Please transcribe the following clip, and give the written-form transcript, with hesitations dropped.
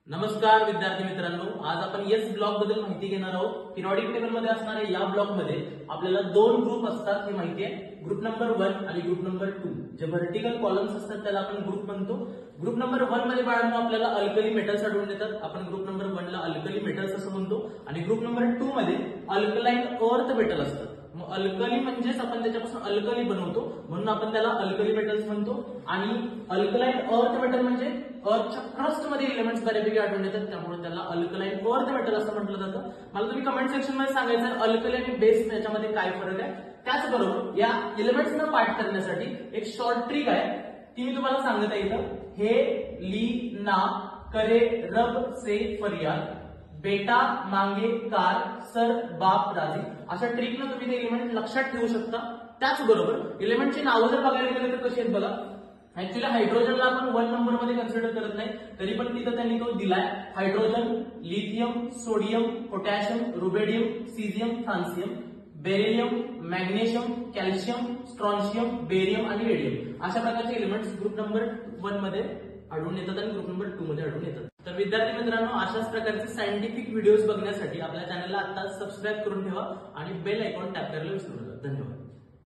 नमस्कार विद्यार्थी मित्रांनो, आज आपण येस ब्लॉक बद्दल माहिती घेणार आहोत। पिरियॉडिक टेबल मध्ये असणाऱ्या या ब्लॉक मध्ये आपल्याला दोन ग्रुप असतात हे माहिती आहे, ग्रुप नंबर 1 आणि ग्रुप नंबर 2। जे व्हर्टिकल कॉलम्स असतात त्याला आपण ग्रुप म्हणतो। ग्रुप नंबर 1 मध्ये बाळांनो आपल्याला अल्कली मेटल्स आढळून येतात, आपण ग्रुप नंबर 1 ला अल्कली मेटल्स असं म्हणतो, आणि ग्रुप नंबर 2 मध्ये अल्कलाइन अर्थ मेटल असतात। मग अल्कली म्हणजेच आपण त्याच्यापासून अल्कली बनवतो म्हणून आपण त्याला अल्कली मेटल्स म्हणतो, आणि अल्कलाइन अर्थ मेटल म्हणजे अर्थच्या क्रस्ट मध्ये एलिमेंट्स बऱ्यापैकी आढळून येतात, त्यामुळे त्याला अल्कलाइन अर्थ मेटल असं म्हटलं जातं। मला तुम्ही कमेंट सेक्शन मध्ये सांगायचं अल्कली आणि बेस याच्यामध्ये काय फरक आहे। त्याचबरोबर या एलिमेंट्सना पाठ करण्यासाठी एक शॉर्ट ट्रिक आहे, ती मी तुम्हाला सांगत आहे इथं। हे ली ना करे रब से फरियाद, बेटा मांगे कार सर बाप राजी, अशा ट्रिकनं तुम्ही ते एलिमेंट लक्षात ठेवू शकता। त्याचबरोबर एलिमेंटची नावं जर बघायला गेलं तर कशी आहेत बघा। ऍक्च्युअली हायड्रोजनला आपण 1 नंबर मध्ये कन्सिडर करत नाही, तरी पण तिथं त्यांनी तो दिलाय। Hydrogen, lithium, sodium, potassium, rubidium, caesium, francium, beryllium, magnesium, calcium, strontium, barium आणि रेडियम अशा प्रकारचे एलिमेंट्स ग्रुप नंबर 1 मध्ये आढळून येतात आणि ग्रुप नंबर 2 मध्ये आढळून येतात। तर विद्यार्थी मित्रांनो, अशाच प्रकारचे सायंटिफिक व्हिडिओज बघण्यासाठी आपल्या चॅनलला आता सबस्क्राईब करून ठेवा आणि बेल आयकॉन टॅप करायला विसरू नका। धन्यवाद।